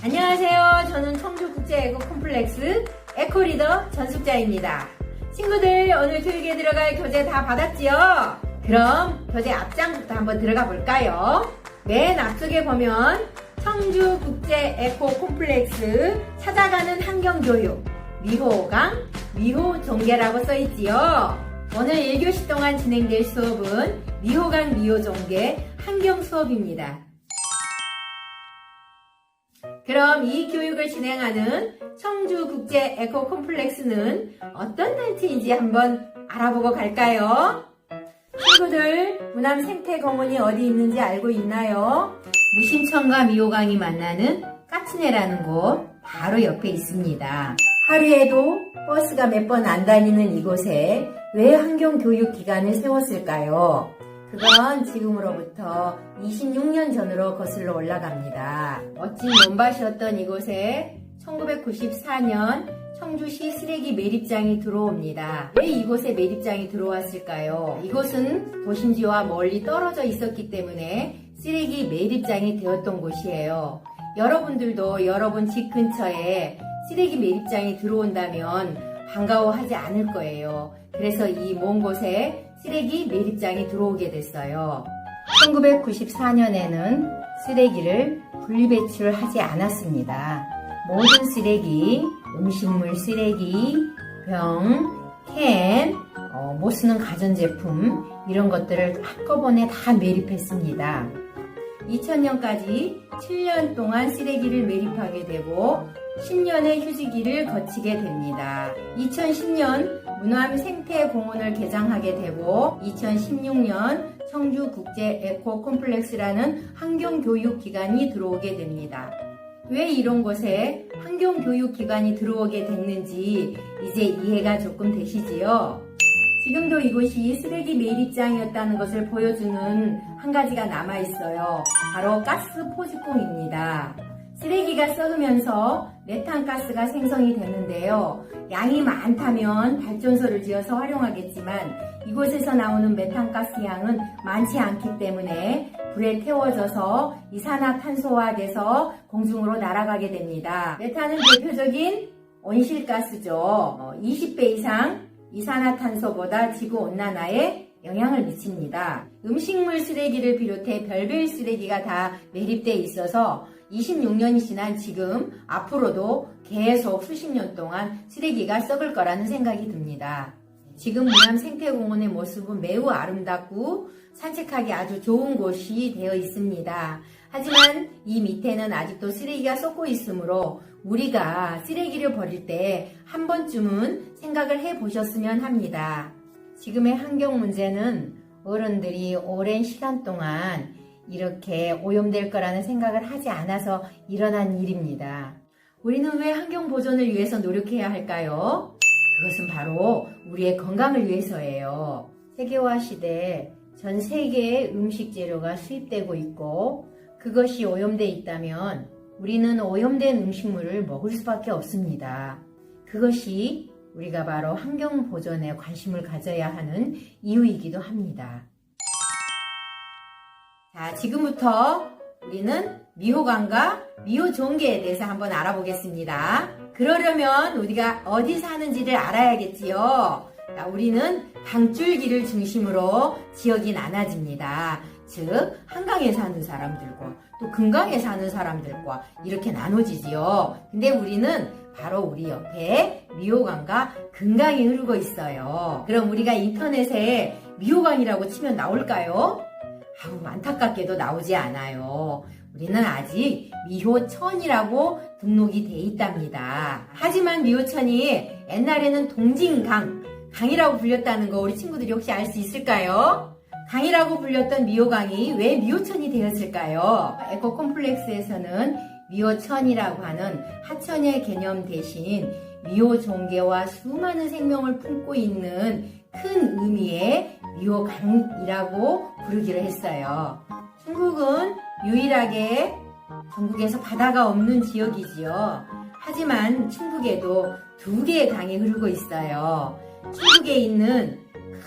안녕하세요. 저는 청주국제에코콤플렉스 에코리더 전숙자입니다. 친구들, 오늘 교육에 들어갈 교재 다 받았지요? 그럼 교재 앞장부터 한번 들어가 볼까요? 맨 앞쪽에 보면 청주국제에코콤플렉스 찾아가는 환경교육 미호강, 미호종계라고 써있지요. 오늘 1교시 동안 진행될 수업은 미호강, 미호종계 환경 수업입니다. 그럼 이 교육을 진행하는 청주국제에코콤플렉스는 어떤 단체인지 한번 알아보고 갈까요? 친구들, 무남생태공원이 어디 있는지 알고 있나요? 무심천과 미호강이 만나는 까치네라는 곳 바로 옆에 있습니다. 하루에도 버스가 몇 번 안 다니는 이곳에 왜 환경교육기관을 세웠을까요? 그건 지금으로부터 26년 전으로 거슬러 올라갑니다. 멋진 논밭이었던 이곳에 1994년 청주시 쓰레기 매립장이 들어옵니다. 왜 이곳에 매립장이 들어왔을까요? 이곳은 도심지와 멀리 떨어져 있었기 때문에 쓰레기 매립장이 되었던 곳이에요. 여러분들도 여러분 집 근처에 쓰레기 매립장이 들어온다면 반가워하지 않을 거예요. 그래서 이 먼 곳에 쓰레기 매립장이 들어오게 됐어요. 1994년에는 쓰레기를 분리배출하지 않았습니다. 모든 쓰레기, 음식물 쓰레기, 병, 캔, 못 쓰는 가전제품 이런 것들을 한꺼번에 다 매립했습니다. 2000년까지 7년 동안 쓰레기를 매립하게 되고 10년의 휴지기를 거치게 됩니다. 2010년 무남생태공원을 개장하게 되고 2016년 청주국제에코콤플렉스라는 환경교육기관이 들어오게 됩니다. 왜 이런 곳에 환경교육기관이 들어오게 됐는지 이제 이해가 조금 되시지요? 지금도 이곳이 쓰레기 매립장이었다는 것을 보여주는 한 가지가 남아있어요. 바로 가스 포집공입니다. 쓰레기가 썩으면서 메탄가스가 생성이 되는데요. 양이 많다면 발전소를 지어서 활용하겠지만 이곳에서 나오는 메탄가스 양은 많지 않기 때문에 불에 태워져서 이산화탄소화돼서 공중으로 날아가게 됩니다. 메탄은 대표적인 온실가스죠. 20배 이상 이산화탄소보다 지구온난화에 영향을 미칩니다. 음식물 쓰레기를 비롯해 별별 쓰레기가 다 매립되어 있어서 26년이 지난 지금 앞으로도 계속 수십 년 동안 쓰레기가 썩을 거라는 생각이 듭니다. 지금 무남생태공원의 모습은 매우 아름답고 산책하기 아주 좋은 곳이 되어 있습니다. 하지만 이 밑에는 아직도 쓰레기가 썩고 있으므로 우리가 쓰레기를 버릴 때 한 번쯤은 생각을 해보셨으면 합니다. 지금의 환경 문제는 어른들이 오랜 시간 동안 이렇게 오염될 거라는 생각을 하지 않아서 일어난 일입니다. 우리는 왜 환경 보존을 위해서 노력해야 할까요? 그것은 바로 우리의 건강을 위해서예요. 세계화 시대에 전 세계의 음식 재료가 수입되고 있고 그것이 오염되어 있다면 우리는 오염된 음식물을 먹을 수밖에 없습니다. 그것이 우리가 바로 환경 보존에 관심을 가져야 하는 이유이기도 합니다. 자, 지금부터 우리는 미호강과 미호종계에 대해서 한번 알아보겠습니다. 그러려면 우리가 어디 사는지를 알아야겠지요. 자, 우리는 강줄기를 중심으로 지역이 나눠집니다. 즉 한강에 사는 사람들과 또 금강에 사는 사람들과 이렇게 나눠지지요. 근데 우리는 바로 우리 옆에 미호강과 금강이 흐르고 있어요. 그럼 우리가 인터넷에 미호강이라고 치면 나올까요? 아우, 안타깝게도 나오지 않아요. 우리는 아직 미호천이라고 등록이 돼 있답니다. 하지만 미호천이 옛날에는 동진강, 강이라고 불렸다는 거 우리 친구들이 혹시 알 수 있을까요? 강이라고 불렸던 미호강이 왜 미호천이 되었을까요? 에코콤플렉스에서는 미호천이라고 하는 하천의 개념 대신 미호종계와 수많은 생명을 품고 있는 큰 의미의 미호강이라고 부르기로 했어요. 중국은 유일하게 전국에서 바다가 없는 지역이지요. 하지만 충북에도 2개의 강이 흐르고 있어요. 충북에 있는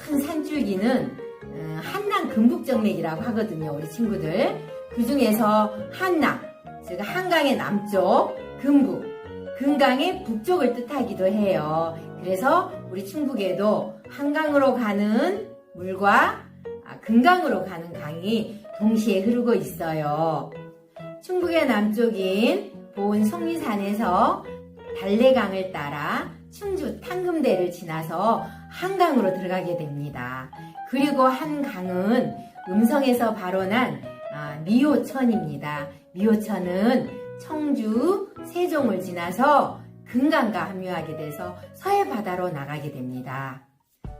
큰 산줄기는 한남 금북정맥이라고 하거든요. 우리 친구들. 그 중에서 한남, 즉 한강의 남쪽, 금북, 금강의 북쪽을 뜻하기도 해요. 그래서 우리 충북에도 한강으로 가는 물과 금강으로 가는 강이 동시에 흐르고 있어요. 충북의 남쪽인 보은 속리산에서 달래강을 따라 충주 탕금대를 지나서 한강으로 들어가게 됩니다. 그리고 한강은 음성에서 발원한 미호천입니다. 미호천은 청주, 세종을 지나서 금강과 합류하게 돼서 서해바다로 나가게 됩니다.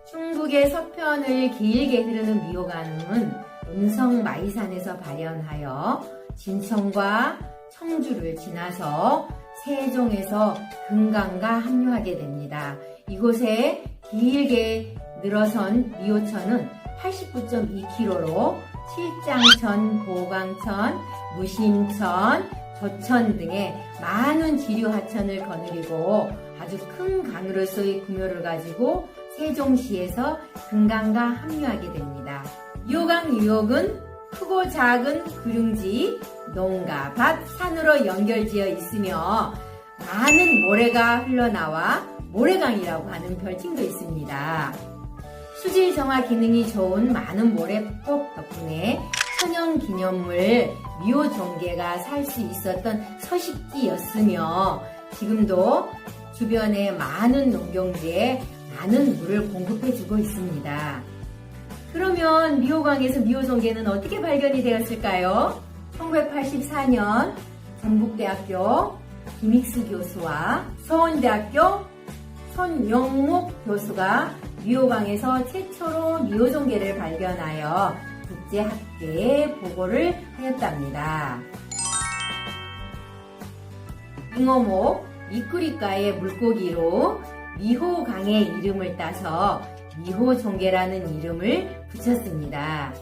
충북의 서편을 길게 흐르는 미호강은 음성 마이산에서 발현하여 진천과 청주를 지나서 세종에서 금강과 합류하게 됩니다. 이곳에 길게 늘어선 미호천은 89.2km로 칠장천, 보강천, 무심천, 조천 등의 많은 지류 하천을 거느리고 아주 큰 강으로서의 규모를 가지고 세종시에서 금강과 합류하게 됩니다. 미호강 유역은 크고 작은 구릉지, 농가, 밭, 산으로 연결지어 있으며 많은 모래가 흘러나와 모래강이라고 하는 별칭도 있습니다. 수질 정화 기능이 좋은 많은 모래폭 덕분에 천연기념물 미호종계가 살 수 있었던 서식지였으며 지금도 주변의 많은 농경지에 많은 물을 공급해주고 있습니다. 그러면 미호강에서 미호종계는 어떻게 발견이 되었을까요? 1984년 전북대학교 김익수 교수와 서원대학교 손영목 교수가 미호강에서 최초로 미호종계를 발견하여 국제학계에 보고를 하였답니다. 잉어목, 미꾸리과의 물고기로 미호강의 이름을 따서 미호종계라는 이름을 붙였습니다.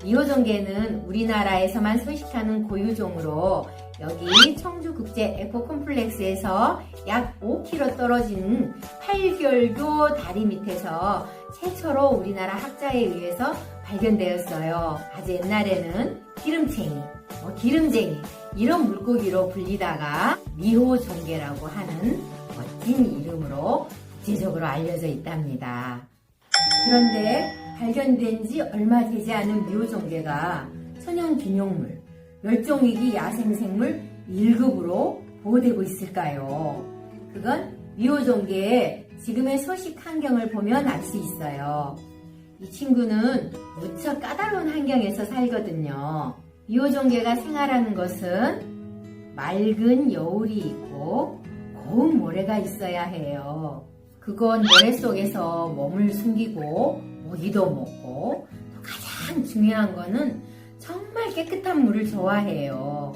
미호종계는 우리나라에서만 서식하는 고유종으로 여기 청주국제 에코콤플렉스에서 약 5km 떨어진 팔결교 다리 밑에서 최초로 우리나라 학자에 의해서 발견되었어요. 아주 옛날에는 기름쟁이 이런 물고기로 불리다가 미호종계라고 하는 멋진 이름으로 국제적으로 알려져 있답니다. 그런데 발견된 지 얼마 되지 않은 미호종계가 천연기념물, 멸종위기 야생생물 1급으로 보호되고 있을까요? 그건 미호종계의 지금의 서식 환경을 보면 알 수 있어요. 이 친구는 무척 까다로운 환경에서 살거든요. 미호종계가 생활하는 것은 맑은 여울이 있고 고운 모래가 있어야 해요. 그건 모래 속에서 몸을 숨기고 먹이도 먹고 또 가장 중요한 거는 정말 깨끗한 물을 좋아해요.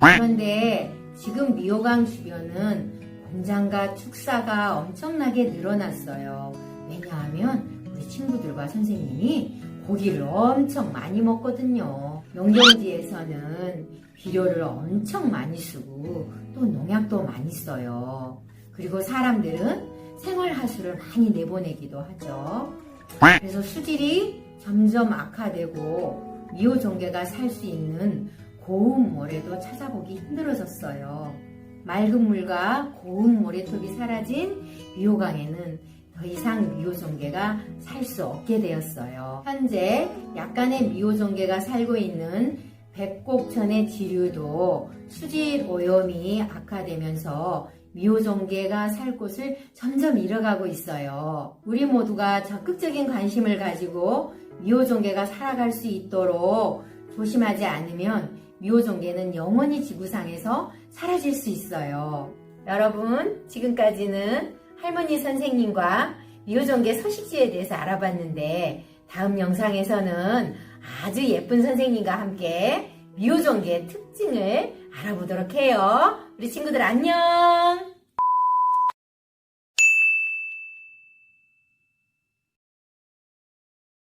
그런데 지금 미호강 주변은 공장과 축사가 엄청나게 늘어났어요. 왜냐하면 우리 친구들과 선생님이 고기를 엄청 많이 먹거든요. 농경지에서는 비료를 엄청 많이 쓰고 또 농약도 많이 써요. 그리고 사람들은 생활하수를 많이 내보내기도 하죠. 그래서 수질이 점점 악화되고 미호종계가 살 수 있는 고운 모래도 찾아보기 힘들어졌어요. 맑은 물과 고운 모래톱이 사라진 미호강에는 더 이상 미호종계가 살 수 없게 되었어요. 현재 약간의 미호종계가 살고 있는 백곡천의 지류도 수질 오염이 악화되면서 미호종계가 살 곳을 점점 잃어가고 있어요. 우리 모두가 적극적인 관심을 가지고 미호종계가 살아갈 수 있도록 조심하지 않으면 미호종계는 영원히 지구상에서 사라질 수 있어요. 여러분, 지금까지는 할머니 선생님과 미호종계 서식지에 대해서 알아봤는데 다음 영상에서는 아주 예쁜 선생님과 함께 미호종계의 특징을 알아보도록 해요. 우리 친구들 안녕!